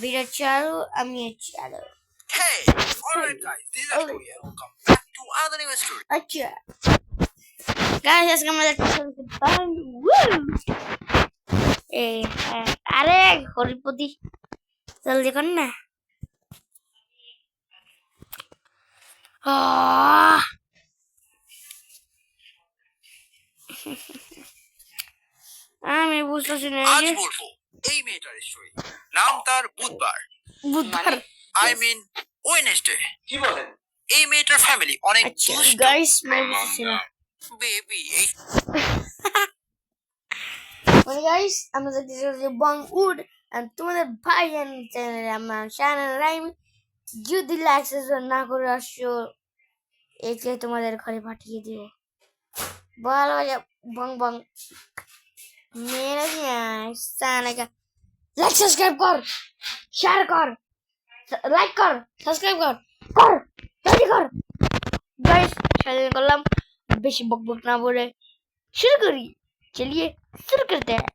বিরাট চারু, আমি চারু। Hey, alright guys, this is Ashtu here. Welcome back to another new story. আচ্ছা guys, আজকে আমরা যাচ্ছি আরে হরিপতি জলদি কর না। আমি বুঝতেছি না। আজ বলবো এই মেয়েটার স্টোরি। নাম তার বুধবার, বুধবার, আই মিন ওয়েডনেসডে। কি বলেন? এই মেয়েটার ফ্যামিলি অনেক দুষ্ট। গাইস বুঝতেছি না বেবি এই মানে গাইস আমরা যাচ্ছি বংউড আর তোমাদের ভাই চ্যানেলে আমার চ্যানেল রাইম। যদি লাইক সাবস্ক্রাইব না করে আসছো একে তোমাদের ঘরে পাঠিয়ে দিব। বলো বং বং মেরে সানাকা লাইক সাবস্ক্রাইব কর, শেয়ার কর, লাইক কর, সাবস্ক্রাইব কর, কর জলদি কর গাইস। সাজেন করলাম, বেশি বকবক না বলে শুরু করি। চলিয়ে শুরু করতে हैं।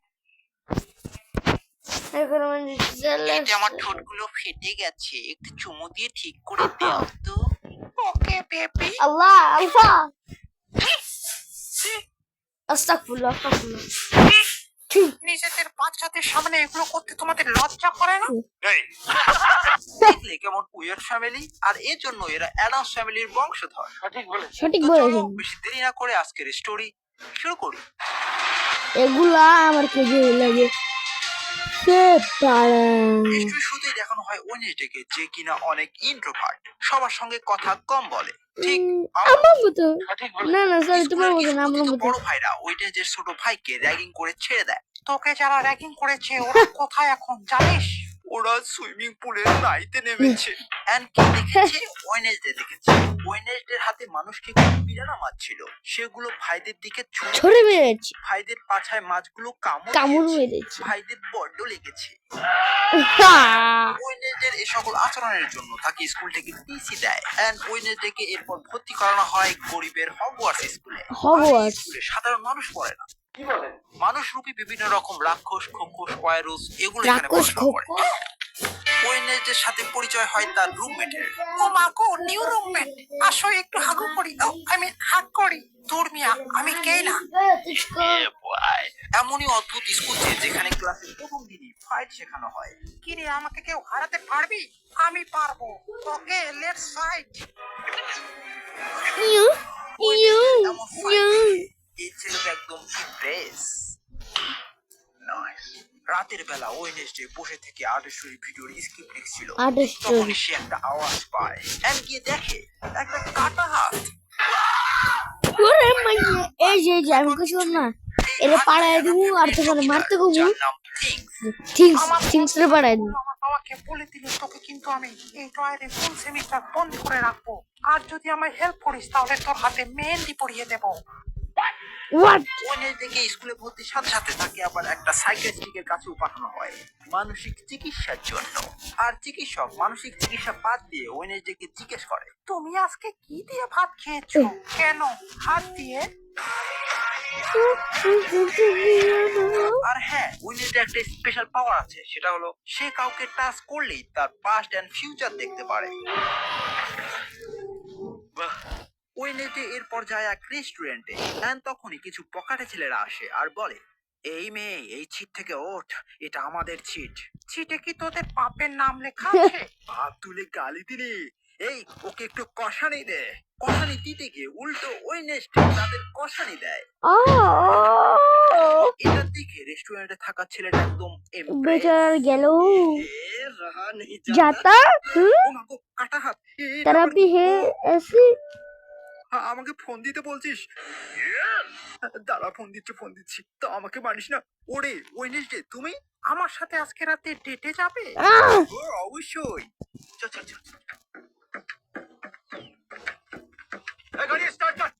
আমার ঠোঁটগুলো ফেটে গেছে, একটু চুমু দিয়ে ঠিক করে দাও তো। Okay baby. আল্লাহ আল্লাহ আস্তাগফিরুল্লাহ আস্তাগফিরুল্লাহ। নিজেদের বাচ্চাদের সামনে এগুলো করতে তোমাদের লজ্জা করে না? দেখলে কেমন উইয়ার্ড ফ্যামিলি, আর এর জন্য এরা অ্যাডামস ফ্যামিলির বংশধর। সঠিক বলেছেন। বেশি দেরি না করে আজকের স্টোরি শুরু করি। এগুলা আমার কেজি লাগে। স্টোরি শুরুতেই দেখানো হয় ওয়েডনেসডেকে, যে কিনা অনেক ইন্ট্রোভার্ট, সবার সঙ্গে কথা কম বলে। ঠিক আমার মতো। না না সরি, তোমার মতো না, আমার মতো। বড় ভাইরা ওয়েডনেসডের ছোট ভাইকে র্যাগিং করে ছেড়ে দেয়। তোকে যারা র্যাগিং করেছে ওরা কোথায় এখন জানিস? ওরা সুইমিং পুলে নাইতে নেমেছে। এন্ড কি দেখেছে? ওয়েডনেসডে দেখেছে। ওয়েডনেসডের হাতে মানুষকে পিরানা মাছ ছিল, সেগুলো ভাইদের দিকে ছুড়ে মেরেছে। ভাইদের পাছায় মাছগুলো কামড় মেরেছে। ভাইদের বড্ড লেগেছে। ওয়েডনেসডের এই সকল আচরণের জন্য তাকে স্কুল থেকে টিসি দেয়। এন্ড ওয়েডনেসডেকে এরপর ভর্তি করানো হয় গরিবের হগওয়ার্টস স্কুলে। স্কুলে সাধারণ মানুষ পড়ে না। কি বলেন? মানুষ রূপী বিভিন্ন রকম রাক্ষস, খোকস, ভাইরাস এগুলো এখানে পড়াশোনা করে। ওয়েডনেসডের সাথে পরিচয় হয় তার রুমমেটের। ও মা গো, নিউ রুমমেট, আসো একটু হাগু করি দাও, আই মিন হাগ করি। তোর মিয়া, আমি কে না? এমনই অদ্ভুত স্কুল যেখানে ক্লাসের প্রথম দিনই ফাইট শেখানো হয়। কি রে, আমাকে কেউ হারাতে পারবি? আমি পারবো। ওকে, লেটস ফাইট। এই ছেলেটা একদম ইমপ্রেস। রাতের বেলা ওয়েডনেসডে বসে থেকে আর্টেস্টরি ভিডিওর স্ক্রিপ্ট লিখছিল। তখন সে একটা আওয়াজ পায়, এন্ড গিয়ে দেখে একটা কাটা হাত। ওরে মাইয়া, এই যে আমি কিছু না এর পাড়ায় দিব আর তোমার মারতে গো। থিংস রে পাড়ায় দিব। আমার বাবাকে বলে দিলে তোকে কিন্তু আমি এই ট্রায়ালে ফুল সেমিস্টার বন্ধ করে রাখবো, আর যদি আমায় হেল্প করিস তাহলে তোর হাতে মেহেন্দি পরিয়ে দেব। ওয়েডনেসডেকে স্কুলে ভর্তির সাথে সাথে তাকে আবার একটা সাইকিয়াট্রিস্টের কাছেও পাঠানো হয় মানসিক চিকিৎসার জন্য। আর চিকিৎসক মানসিক চিকিৎসা বাদ দিয়ে ওয়েডনেসডেকে জিজ্ঞেস করে, তুমি আজকে কি দিয়ে ভাত খেয়েছো? কেন? হাত দিয়ে? আর হ্যাঁ, ওয়েডনেসডে একটা স্পেশাল পাওয়ার আছে, সেটা হলো সে কাউকে টাচ করলেই তার পাস্ট এন্ড ফিউচার দেখতে পারে। ওয়েডনেসডে এরপর যায় এক রেস্টুরেন্টে, এন্ড তখনই কিছু পকেটে ছেলেরা আসে আর বলে, এই মেয়ে, এই ছিট থেকে ওঠ, এটা আমাদের ছিট। ছিটে কি তোদের বাপের নাম লেখা আছে? বাপ তুলে গালি দিলি। এই, ওকে একটু কষানি দে। কষানি দিতে গিয়ে উল্টো ওয়েডনেসডে তাদের কষানি দেয়। এটা দেখে রেস্টুরেন্টে থাকা ছেলেটা একদম বেচার গেল जाता কাটা হাত। থেরাপি হে এসি। আমাকে ফোন দিতে বলছিস? দাঁড়া, ফোন দিচ্ছি। তো আমাকে মানিস না? ওরে ওয়েডনেসডে, তুমি আমার সাথে আজকে রাতে ডেটে যাবে? অবশ্যই। চল চল চল। গাড়ি স্টার্ট কর।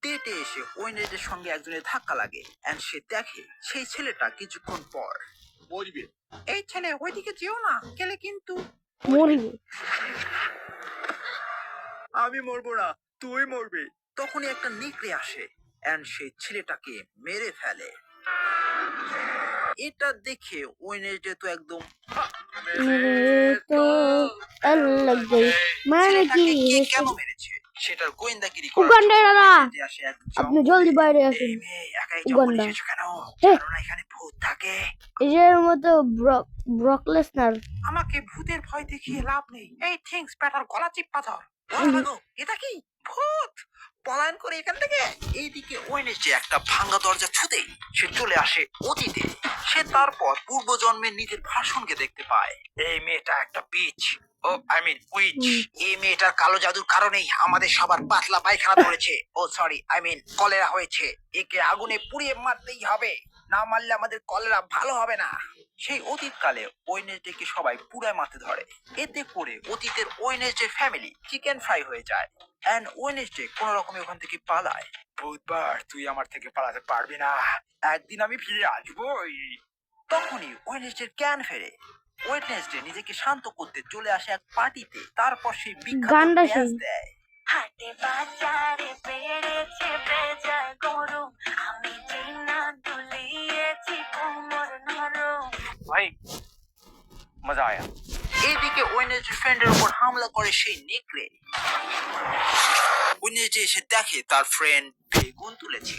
ডেটে এসে ওয়েডনেসডের সঙ্গে একজনের ধাক্কা লাগে, এন্ড সে দেখে সেই ছেলেটা কিছুক্ষণ পর মরবে। এই ছেলে, ওইদিকে যেও না, গেলে কিন্তু মরবে। আমি মরবো না, তুই মরবি। তখনই একটা নেকড়ে আসে, এন্ড সেই ছেলেটাকে মেরে ফেলে। এটা দেখে ওয়েনেসডে তো একদম मेरे तो अलग गई মানে কি ছেলেটাকে কে কেন মেরেছে সেটার গোয়েন্দাগিরি করার উগান্ডা জন্য দাদা ওয়েডনেসডে আসে এক আপনি জঙ্গলে। জলদি বাইরে আসুন এই মেয়ে, একাই উগান্ডা। জঙ্গলে এসেছো কেন? হে। জানো না এখানে ভূত থাকে? এর মতো ব্রক লেসনার আমাকে ভূতের ভয় দেখিয়ে লাভ নেই। এই থিংস ব্যাটার গলা চিপ্পা ধর। এটা কি ভূত? পলায়ন করে এখান থেকে। এইদিকে ওয়েনেসডে একটা ভাঙা দরজা ছুতেই সে চলে আসে অতীতে। সে তারপর পূর্বজন্মের নিজের ভাষণকে দেখতে পায়। এই মেয়েটা একটা bitch, oh I mean witch. এই মেয়েটার কালো জাদুর কারণেই আমাদের সবার পাতলা পায়খানা ধরেছে। ও সরি, আই মিন কলেরা হয়েছে। একে আগুনে পুড়িয়ে মারতেই হবে, না মারলে আমাদের কলেরা ভালো হবে না। সেই অতীতকালে ওয়েনেসডেকে সবাই পুরায় মারতে ধরে। এতে করে অতীতের ওয়েনেসডে ফ্যামিলি চিকেন ফ্রাই হয়ে যায়। এন্ড ওয়েনেসডে কোন রকমে ওখান থেকে পালায়। বুধবার তুই আমার থেকে পালাতে পারবি না, একদিন আমি ফিরে আসবোই। তখনই ওয়েনেসডের জ্ঞান ফেরে। ওয়েডনেসডে নিজেকে শান্ত করতে চলে আসে এক পার্টিতে। তারপর সেই বিখ্যাত গানটা ড্যান্স সেই। দেয়। হাটে বাজারে বেড়েছে বেজায় গরম, আমি জিনা দুলিয়েছি কোমর নরম। ভাই মজা আয়া। এইদিকে ওয়েনেসডে ফ্রেন্ডের উপর হামলা করে সেই নেকড়ে। ওয়েনেসডে এসে দেখে তার ফ্রেন্ড বেগুন তুলেছে।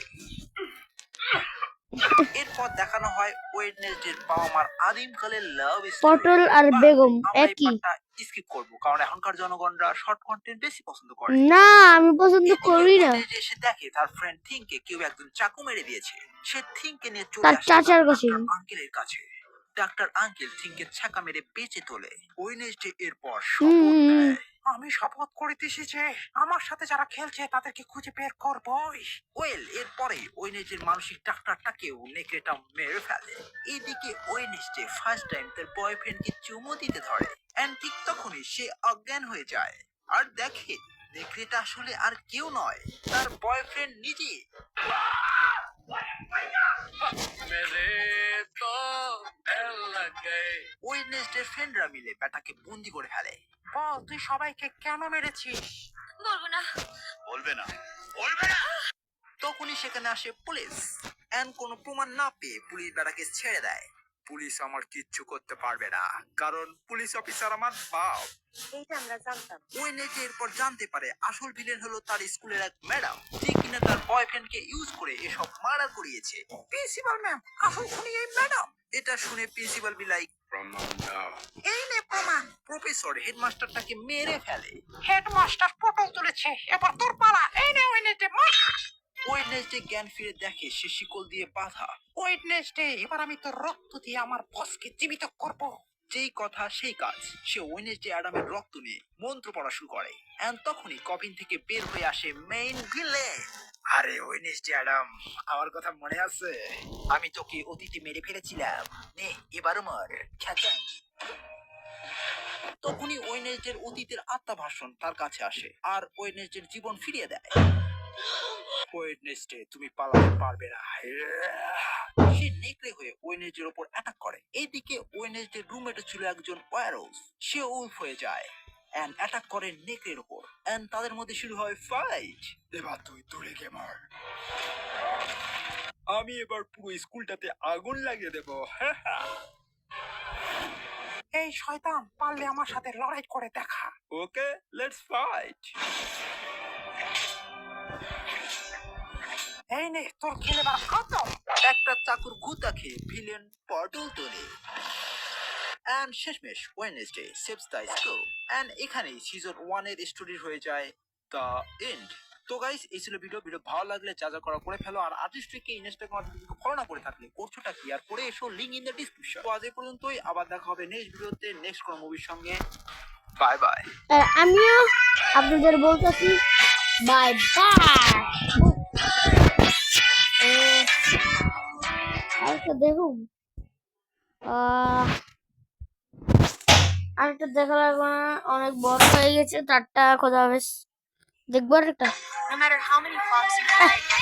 এরপর দেখানো হয় ওয়েডনেসডের বাবা মার আদিমকালের লাভ পটল আর বেগম একই স্কিপ করব কারণ এখনকার জনগণরা শর্ট কন্টেন্ট বেশি পছন্দ করে। না আমি পছন্দ করি না ওয়েডনেসডে এসে দেখে তার ফ্রেন্ড থিংকে কেউ একজন চাকু মেরে দিয়েছে। সে থিংকে নিয়ে চলে তার আসে চাচার কাছে। ডাক্তার আঙ্কেলের কাছে। ডাক্তার আঙ্কেল থিংকে ছাকা মেরে বেঁচে তোলে। ওয়েডনেসডে এরপর শপথ নেয়, আমি শপথ করিতেছি যে আমার সাথে যারা খেলছে তাদেরকে খুঁজে বের করবই। ওয়েল এরপরে ওয়েনেসডের মানসিক ডাক্তারটাকেও নেকড়েটা মেরে ফেলে। এইদিকে ওয়েনেসডে ফার্স্ট টাইম তার বয়ফ্রেন্ডকে চুমু দিতে ধরে। এন্ড ঠিক তখনই সে অজ্ঞান হয়ে যায় আর দেখে নেকড়েটা আসলে আর কেউ নয়, তার বয়ফ্রেন্ড নিজে। ওয়েডনেসডে ফ্রেন্ডরা মিলে ব্যাটাকে বন্দি করে ফেলে। বল তুই সবাইকে কেন মেরেছিস? বলবো না। বলবে না, বলবে না। তখনই সেখানে আসে পুলিশ। এন্ড কোনো প্রমাণ না পেয়ে পুলিশ বেটাকে ছেড়ে দেয়। পুলিশ আমার কিচ্ছু করতে পারবে না কারণ পুলিশ অফিসার আমার বাপ। এইটা আমরা জানতাম। ওয়েনেসডে এরপর জানতে পারে আসল ভিলেন হলো তার স্কুলের এক ম্যাডাম, যে কিনা তার বয়ফ্রেন্ডকে ইউজ করে এসব মার্ডার করিয়েছে। প্রিন্সিপাল ম্যাম, আসল খুনি এই ম্যাডাম। এটা শুনে প্রিন্সিপাল বি লাইক, এই নে প্রমাণ। প্রফেসর হেডমাস্টারটাকে মেরে ফেলে। হেডমাস্টার পটল তুলেছে, এবার তোর পালা। এই নে ওয়েনেসডে মার। ওয়েডনেসডে জ্ঞান ফিরে দেখে সে শিকল দিয়ে বাঁধা। ওয়েডনেসডে, এবার আমি তোর রক্ত দিয়ে আমার বসকে জীবিত করব। যেই কথা সেই কাজ। সে ওয়েডনেসডে অ্যাডামের রক্ত নিয়ে মন্ত্র পড়া শুরু করে। এন্ড তখনই কফিন থেকে বের হয়ে আসে মেইন ভিলেন। আরে ওয়েডনেসডে অ্যাডাম, আমার কথা মনে আছে? আমি তোকে অতীতে মেরে ফেলেছিলাম, নে এবারও মর। খ্যাচাং। তখনই ওয়েডনেসডের অতীতের আত্মাভাষণ তার কাছে আসে আর ওয়েডনেসডের জীবন ফিরিয়ে দেয়। ওয়েডনেসডে, তুমি পালাতে পারবে না। সে নেকড়ে হয়ে ওয়েডনেসডের উপর অ্যাটাক করে। এইদিকে ওয়েডনেসডের রুমমেটে ছিল একজন ওয়ারউলফ। সে উলফ হয়ে যায় এন্ড অ্যাটাক করে নেকড়ের উপর। এন্ড তাদের মধ্যে শুরু হয় ফাইট। এবার তুই দূরে গিয়ে মর, আমি এবার পুরো স্কুলটাতে আগুন লাগিয়ে দেব। এই শয়তান, পারলে আমার সাথে লড়াই করে দেখা। ওকে, লেটস ফাইট। এই নে তোর খেলে বা খতম। একটা চাকুর গুতা খেয়ে ভিলেন পটল তোলে। এন্ড শেষমেশ Wednesday saves the school. And এখানেই সিজন 1 এর স্টোরি হয়ে যায় দ্য এন্ড। তো গাইস, এই ছিল ভিডিও। ভালো লাগলে যা যা করা করে ফেলো। আর আর্টিস্টকে ইনস্টাগ্রাম ফলো না করে থাকলে করছোটা কি, আর করে এসো, লিংক ইন দ্য ডিসক্রিপশন। তো আজ এই পর্যন্তই, আবার দেখা হবে নেক্সট ভিডিওতে নেক্সট কোনো মুভির সঙ্গে। Bye bye. আমিও আপনাদের বলতেছি বাই বাই। আরেকটা দেখুন, আরেকটা দেখা লাগবে না, অনেক বড় হয়ে গেছে। তারটা খোদা হাফেজ। দেখবো আরেকটা। No matter how many flops you